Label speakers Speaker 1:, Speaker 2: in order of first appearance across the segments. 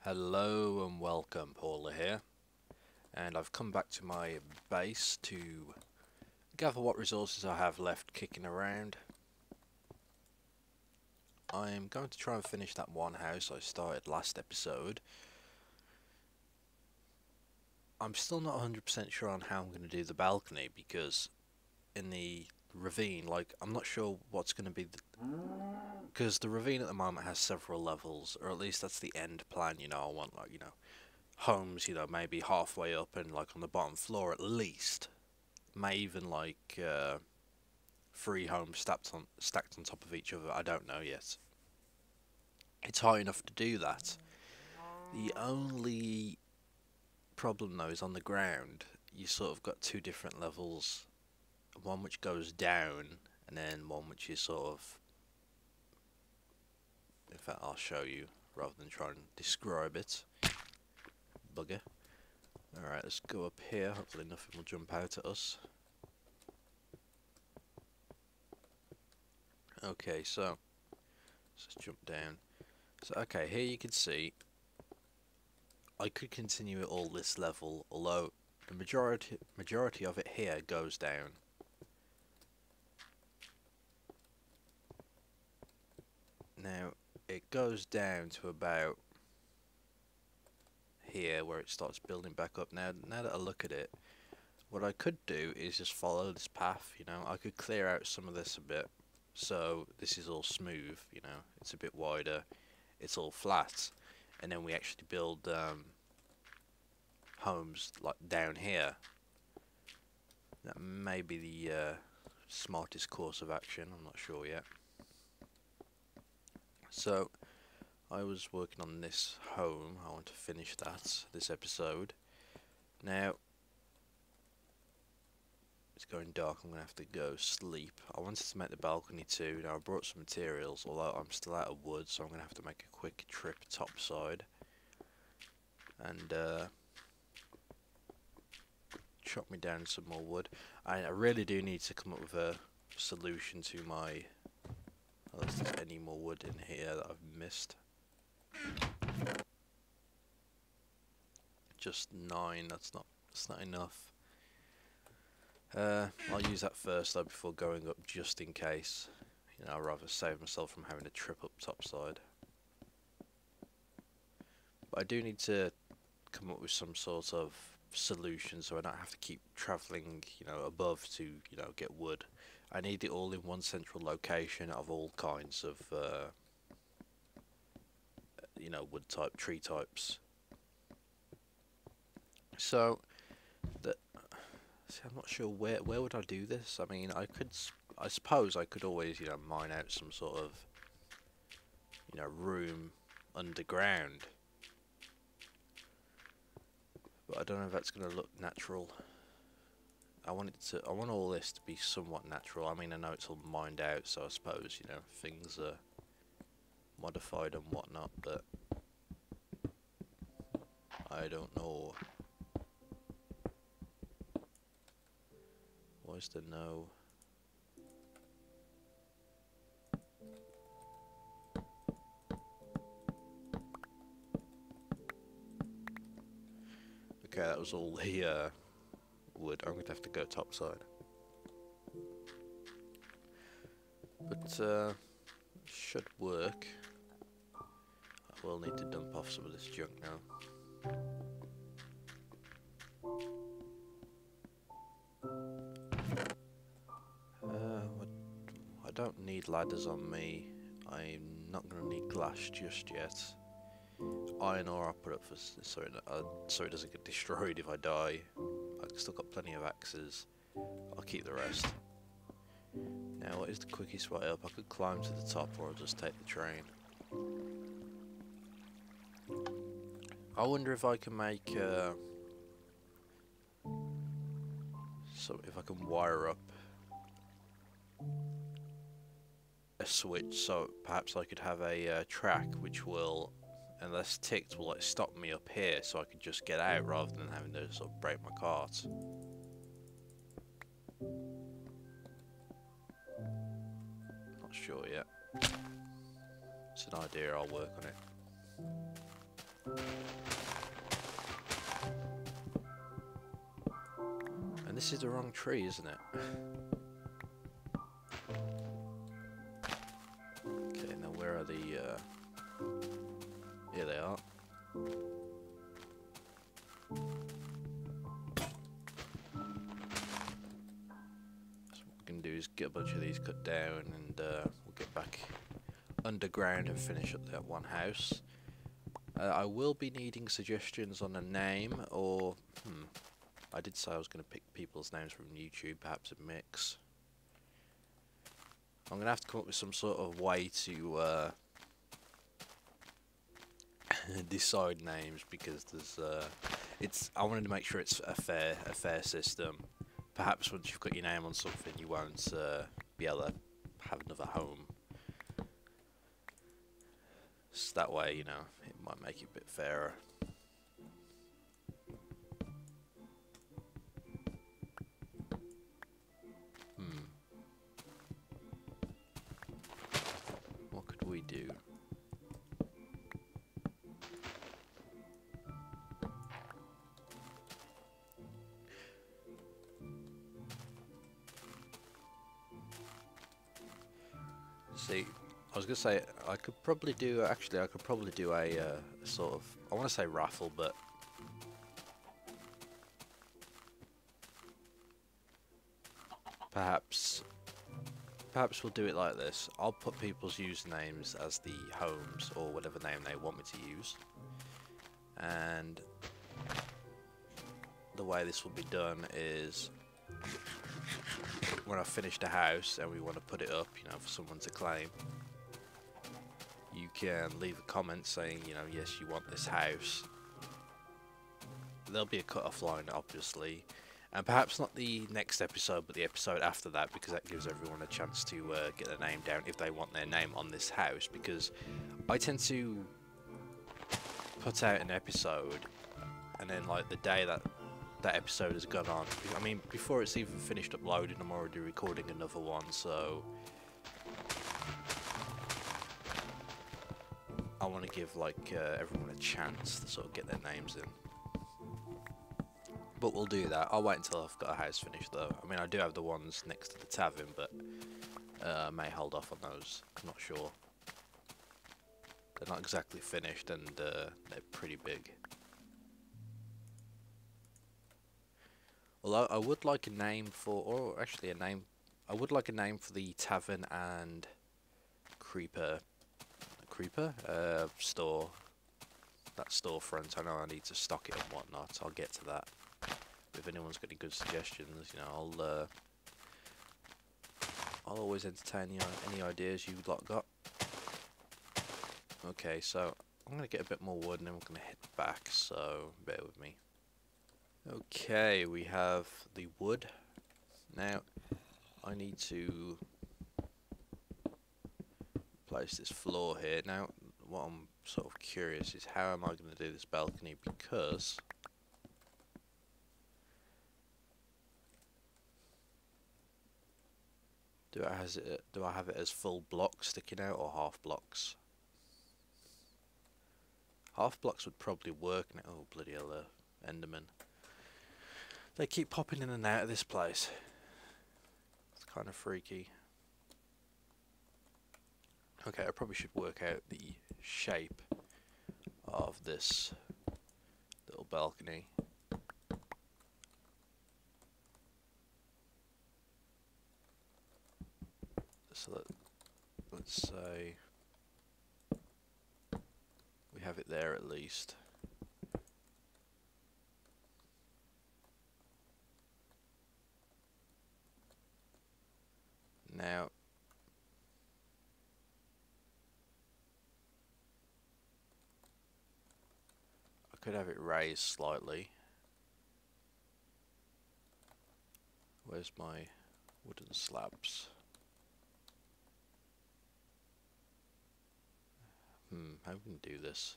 Speaker 1: Hello and welcome, Pauleh here, and I've come back to my base to gather what resources I have left kicking around. I'm going to try and finish that one house I started last episode. I'm still not 100% sure on how I'm going to do the balcony because in the ravine, I'm not sure what's going to be because the ravine at the moment has several levels, or at least that's the end plan. I want homes, maybe halfway up and on the bottom floor at least. May even three homes stacked on top of each other. I don't know yet. It's high enough to do that. The only problem though is on the ground. You sort of got two different levels. One which goes down, and then one which is sort of. In fact, I'll show you rather than try and describe it. Bugger. Alright, let's go up here. Hopefully nothing will jump out at us. Okay, so let's just jump down. So okay, here you can see I could continue at all this level, although the majority of it here goes down. Now it goes down to about here where it starts building back up. Now that I look at it, what I could do is just follow this path. I could clear out some of this a bit, so this is all smooth. It's a bit wider, it's all flat, and then we actually build homes down here. That may be the smartest course of action. I'm not sure yet. So I was working on this home. I want to finish that this episode. Now it's going dark. I'm gonna have to go sleep. I wanted to make the balcony too. Now I brought some materials, although I'm still out of wood, so I'm gonna have to make a quick trip topside and chop me down some more wood. I really do need to come up with a solution to my. Unless there's any more wood in here that I've missed. Just 9. That's not enough. I'll use that first though before going up, just in case. I'd rather save myself from having to trip up topside. But I do need to come up with some sort of solution so I don't have to keep travelling, above to, get wood. I need it all in one central location of all kinds of, wood type, tree types. So, see, I'm not sure where would I do this. I mean, I suppose I could always, mine out some sort of, room underground. But I don't know if that's going to look natural. I want all this to be somewhat natural. I mean, I know it's all mined out, so I suppose, things are modified and whatnot, but I don't know. Why is there no? Okay, that was all the wood. I'm going to have to go topside. But should work. I will need to dump off some of this junk now. I don't need ladders on me. I'm not going to need glass just yet. Iron ore I'll put up for so it doesn't get destroyed if I die. I've still got plenty of axes. I'll keep the rest. Now, what is the quickest way up? I could climb to the top, or I'll just take the train. I wonder if I can make so if I can wire up a switch, so perhaps I could have a track which will, unless ticked, will stop me up here, so I could just get out rather than having to sort of break my cart. Not sure yet. It's an idea. I'll work on it. And this is the wrong tree, isn't it? Okay, now where are the... Here they are. So what we can do is get a bunch of these cut down, and we'll get back underground and finish up that one house. I will be needing suggestions on a name, or... I did say I was going to pick people's names from YouTube, perhaps a mix. I'm going to have to come up with some sort of way to decide names, because there's I wanted to make sure it's a fair system. Perhaps once you've got your name on something, you won't be able to have another home. So that way, you know, it might make it a bit fairer. What could we do? See, I was gonna say I could probably do. Actually, I could probably do a sort of. I want to say raffle, but perhaps we'll do it like this. I'll put people's usernames as the homes or whatever name they want me to use, and the way this will be done is when I've finished a house and we want to put it up, you know, for someone to claim, you can leave a comment saying, you know, yes, you want this house. There'll be a cut-off line, obviously, and perhaps not the next episode, but the episode after that, because that gives everyone a chance to get their name down if they want their name on this house, because I tend to put out an episode, and then, like, the day that episode has gone on, I mean, before it's even finished uploading, I'm already recording another one, so I want to give, like, everyone a chance to sort of get their names in. But we'll do that. I'll wait until I've got a house finished, though. I mean, I do have the ones next to the tavern, but I may hold off on those. I'm not sure. They're not exactly finished, and they're pretty big. Although I would like a name for, or actually a name, I would like a name for the tavern and creeper store. That storefront. I know I need to stock it and whatnot. I'll get to that. If anyone's got any good suggestions, you know, I'll always entertain any ideas you've got. Okay, so I'm gonna get a bit more wood and then we're gonna head back. So bear with me. Okay, we have the wood. Now, I need to place this floor here. Now, what I'm sort of curious is how am I going to do this balcony, because do I have it as full blocks sticking out or half blocks? Half blocks would probably work now. Oh, bloody hell, Enderman. They keep popping in and out of this place. It's kind of freaky. Okay, I probably should work out the shape of this little balcony. So let's say we have it there at least. Now, I could have it raised slightly. Where's my wooden slabs? How can we do this?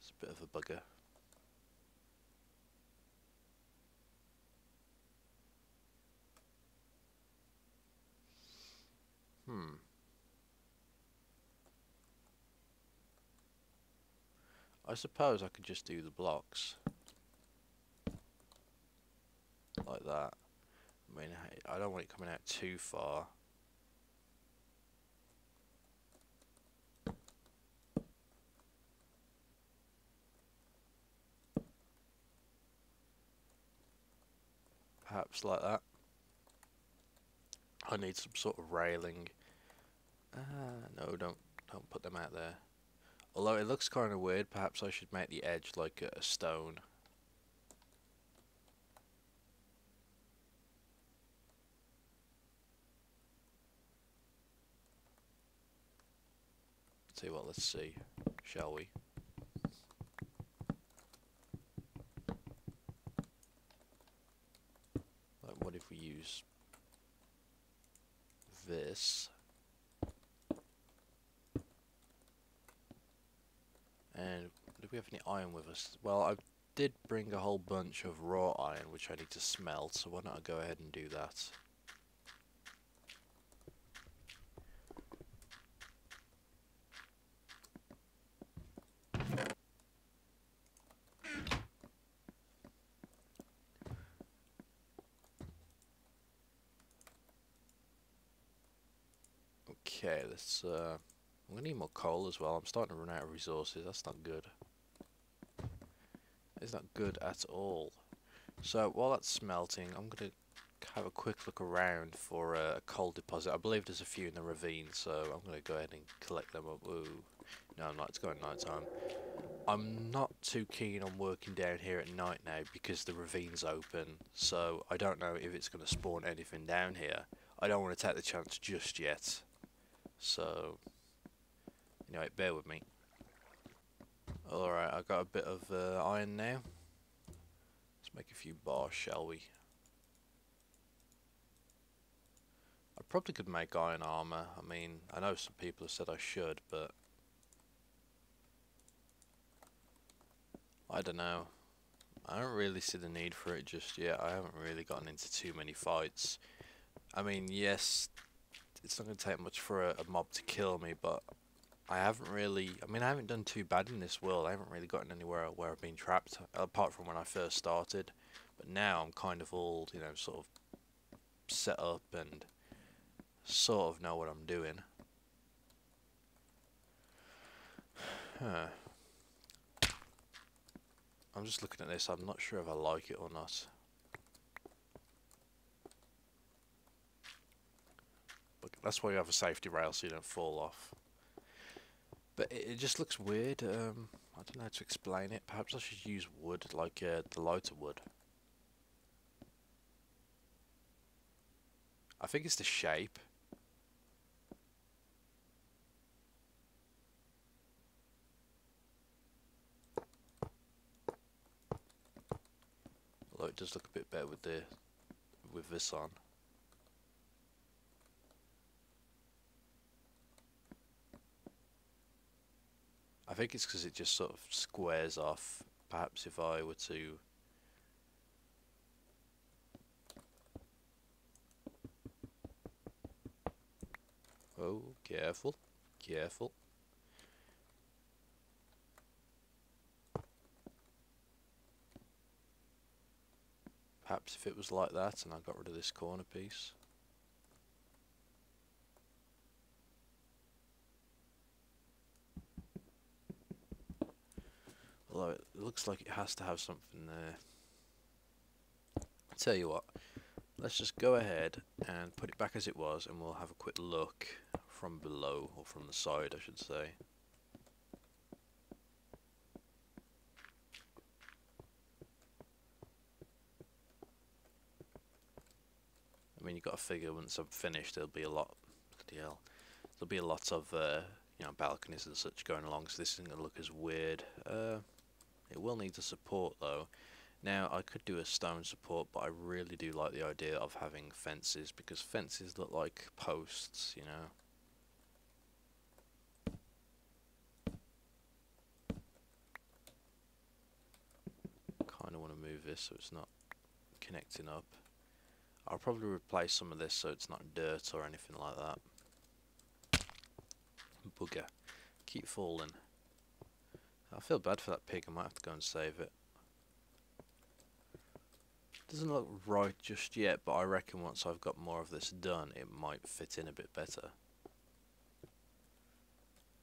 Speaker 1: It's a bit of a bugger. I suppose I could just do the blocks like that. I mean, I don't want it coming out too far. Perhaps like that. I need some sort of railing. No, don't put them out there. Although it looks kind of weird, perhaps I should make the edge like a stone. Tell you what, let's see, shall we? Like, what if we use this? And do we have any iron with us? Well, I did bring a whole bunch of raw iron, which I need to smelt, so why not I go ahead and do that? Okay, let's I'm gonna need more coal as well. I'm starting to run out of resources. That's not good. It's not good at all. So while that's smelting, I'm gonna have a quick look around for a coal deposit. I believe there's a few in the ravine, so I'm gonna go ahead and collect them up. Ooh, no, I'm not. It's going night time. I'm not too keen on working down here at night now because the ravine's open, so I don't know if it's gonna spawn anything down here. I don't want to take the chance just yet. So, anyway, bear with me. Alright, I got a bit of iron now. Let's make a few bars, shall we? I probably could make iron armor. I mean, I know some people have said I should, but I don't know. I don't really see the need for it just yet. I haven't really gotten into too many fights. I mean, yes, it's not going to take much for a mob to kill me, but I haven't really, I mean, I haven't done too bad in this world. I haven't really gotten anywhere where I've been trapped, apart from when I first started. But now I'm kind of all, you know, sort of set up and sort of know what I'm doing. Huh. I'm just looking at this, I'm not sure if I like it or not. But that's why you have a safety rail so you don't fall off. But it just looks weird. I don't know how to explain it. Perhaps I should use wood, like the lighter wood. I think it's the shape. Although it does look a bit better with this on. I think it's because it just sort of squares off. Perhaps if I were to... Oh, careful. Careful. Perhaps if it was like that and I got rid of this corner piece. Although it looks like it has to have something there. I'll tell you what, let's just go ahead and put it back as it was and we'll have a quick look from below, or from the side I should say. I mean, you've got to figure once I'm finished there'll be a lot, bloody hell, there'll be a lot of you know, balconies and such going along, so this isn't going to look as weird. It will need the support though. Now I could do a stone support, but I really do like the idea of having fences, because fences look like posts, you know. Kind of want to move this so it's not connecting up. I'll probably replace some of this so it's not dirt or anything like that. Bugger. Keep falling. I feel bad for that pig, I might have to go and save it. Doesn't look right just yet, but I reckon once I've got more of this done, it might fit in a bit better.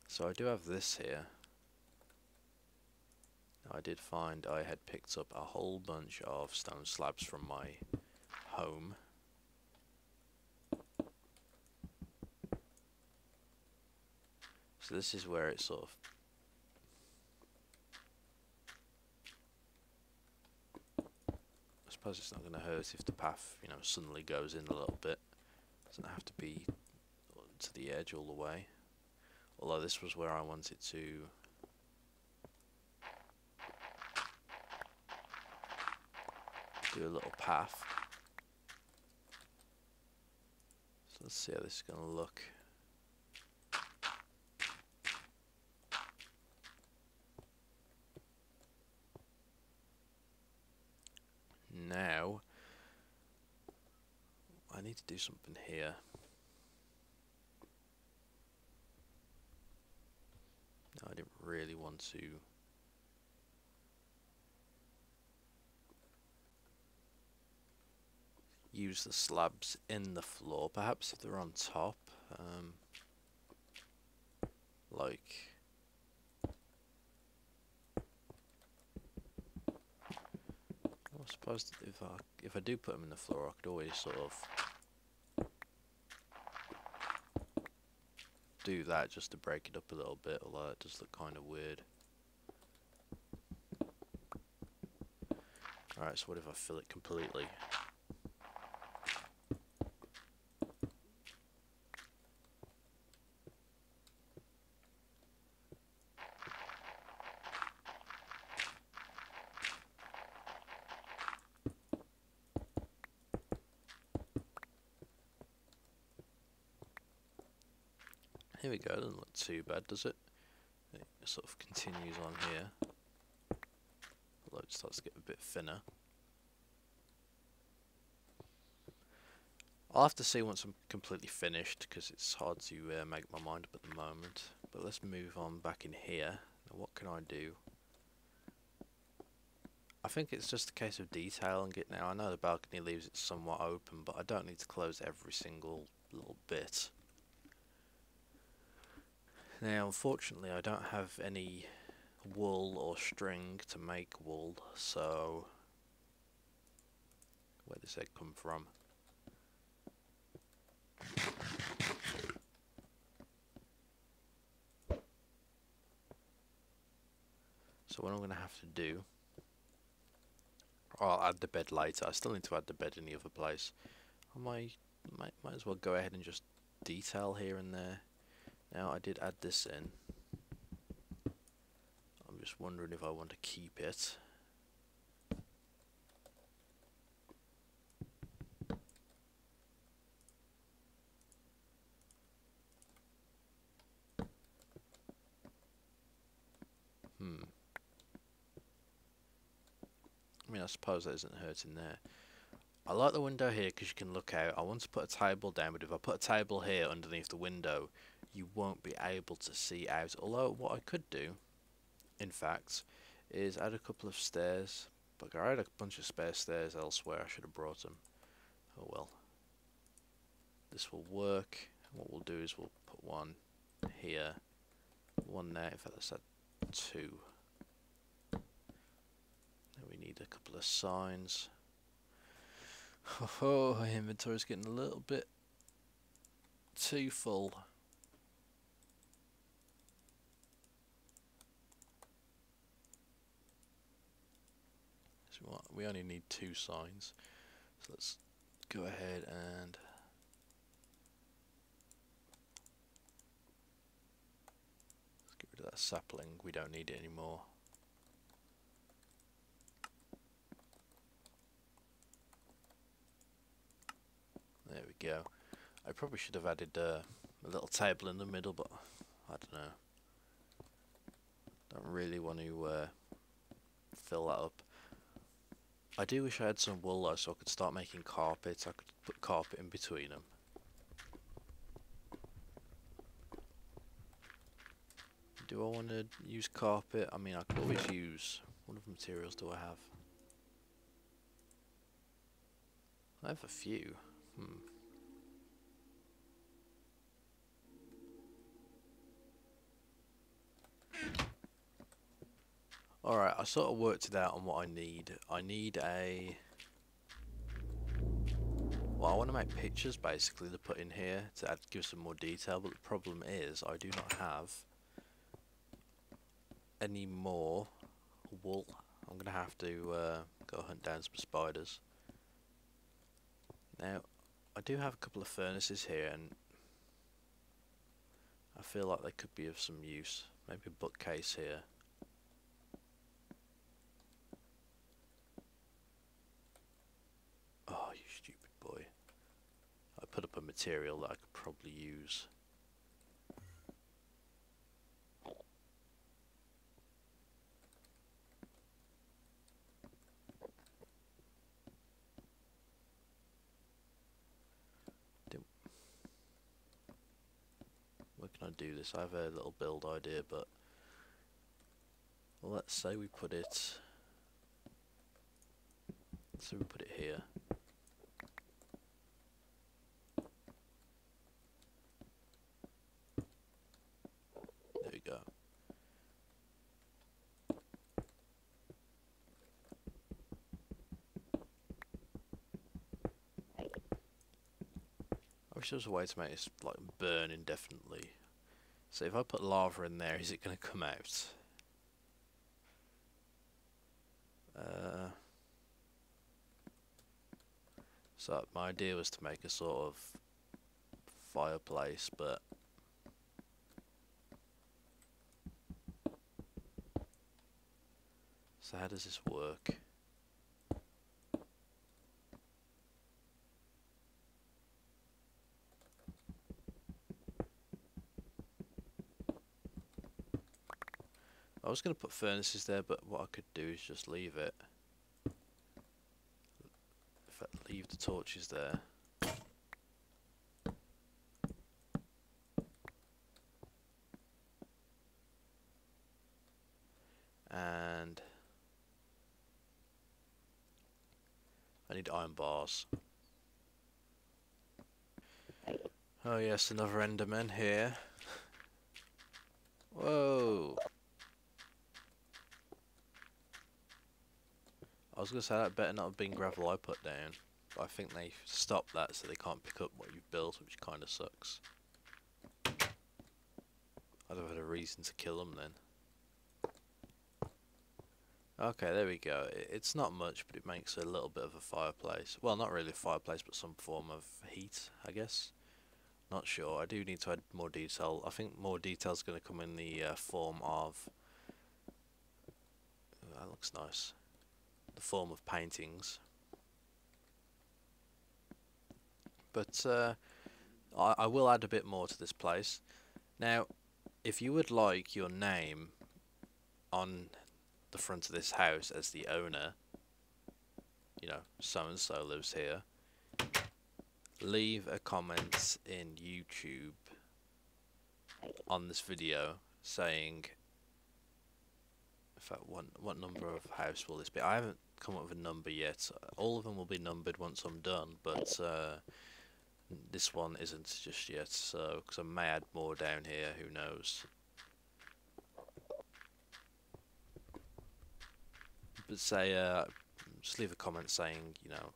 Speaker 1: So I do have this here. Now I did find I had picked up a whole bunch of stone slabs from my home. So this is where it sort of... I suppose it's not going to hurt if the path, you know, suddenly goes in a little bit. It doesn't have to be to the edge all the way. Although this was where I wanted to do a little path. So let's see how this is going to look. Now, I need to do something here. No, I didn't really want to use the slabs in the floor. Perhaps if they're on top, like I suppose if I do put them in the floor, I could always sort of do that just to break it up a little bit, although it does look kind of weird. Alright, so what if I fill it completely? Here we go, doesn't look too bad, does it? It sort of continues on here. Although it starts to get a bit thinner. I'll have to see once I'm completely finished, because it's hard to make my mind up at the moment. But let's move on back in here. Now what can I do? I think it's just a case of detailing it now. I know the balcony leaves it somewhat open, but I don't need to close every single little bit. Now, unfortunately, I don't have any wool or string to make wool, so where does that come from? So what I'm going to have to do, I'll add the bed later. I still need to add the bed in the other place. I might as well go ahead and just detail here and there. Now I did add this in. I'm just wondering if I want to keep it. I mean, I suppose that isn't hurting there. I like the window here because you can look out. I want to put a table down, but if I put a table here underneath the window, you won't be able to see out. Although what I could do, in fact, is add a couple of stairs. But I had a bunch of spare stairs elsewhere. I should have brought them. Oh well. This will work. What we'll do is we'll put one here, one there. In fact, let's add two. Then we need a couple of signs. Oh, my inventory's getting a little bit too full. So we only need 2 signs. So let's go ahead and let's get rid of that sapling. We don't need it anymore. There we go. I probably should have added a little table in the middle, but I don't know. Don't really want to fill that up. I do wish I had some wool though, so I could start making carpets. I could put carpet in between them. I Do I want to use carpet? I mean, I could always use... What other materials do I have? I have a few. Alright, I sort of worked it out on what I need. I need a... Well, I want to make pictures basically to put in here to add, give some more detail, but the problem is I do not have any more wool. I'm going to have to go hunt down some spiders. Now, I do have a couple of furnaces here and I feel like they could be of some use. Maybe a bookcase here. Oh, you stupid boy. I put up a material that I could probably use. Where can I do this? I have a little build idea, but well, let's say we put it. So we put it here. There we go. I wish there was a way to make this like burn indefinitely. So if I put lava in there, is it going to come out? So my idea was to make a sort of fireplace, but so how does this work? I was going to put furnaces there, but what I could do is just leave it. In fact, leave the torches there. And I need iron bars. Oh yes, another Enderman here. Whoa! I was going to say that better not have been gravel I put down, but I think they stopped that so they can't pick up what you've built, which kind of sucks. I'd have had a reason to kill them then. Okay, there we go. It's not much, but it makes a little bit of a fireplace. Well, not really a fireplace, but some form of heat, I guess. Not sure. I do need to add more detail. I think more detail is going to come in the form of... Ooh, that looks nice. The form of paintings. But I will add a bit more to this place. Now, if you would like your name on the front of this house as the owner, you know, so and so lives here, leave a comment in YouTube on this video saying, in fact, what number of house will this be? I haven't come up with a number yet. All of them will be numbered once I'm done, but this one isn't just yet, so because I may add more down here, who knows. But say, just leave a comment saying, you know,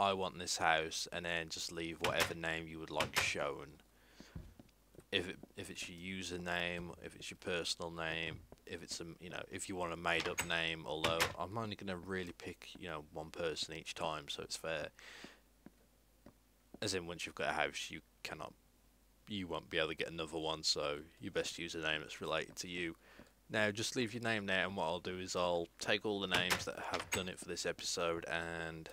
Speaker 1: I want this house, and then just leave whatever name you would like shown. If it's your username, if it's your personal name, if it's a, you know, if you want a made up name, although I'm only going to really pick, you know, one person each time, so it's fair. As in, once you've got a house, you won't be able to get another one, so you best use a name that's related to you. Now, just leave your name there, and what I'll do is I'll take all the names that have done it for this episode, and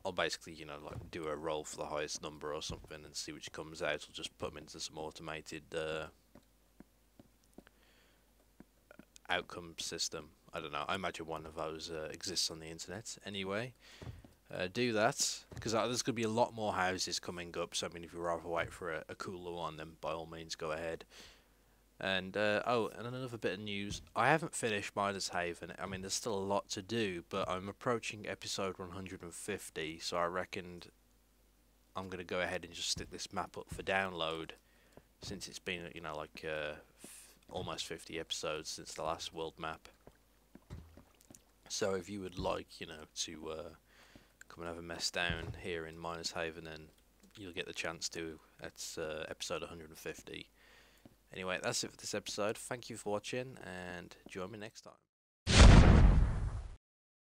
Speaker 1: I'll basically, you know, like do a roll for the highest number or something and see which comes out. I'll just put them into some automated outcome system. I don't know. I imagine one of those exists on the internet. Anyway, do that, because there's going to be a lot more houses coming up. So I mean, if you'd rather wait for a cooler one, then by all means go ahead. And oh, and another bit of news: I haven't finished Miners Haven. I mean, there's still a lot to do, but I'm approaching episode 150, so I reckoned I'm gonna go ahead and just stick this map up for download, since it's been, you know, like almost 50 episodes since the last world map. So if you would like, you know, to come and have a mess down here in Miners Haven, then you'll get the chance to. That's episode 150. Anyway, that's it for this episode. Thank you for watching, and join me next time.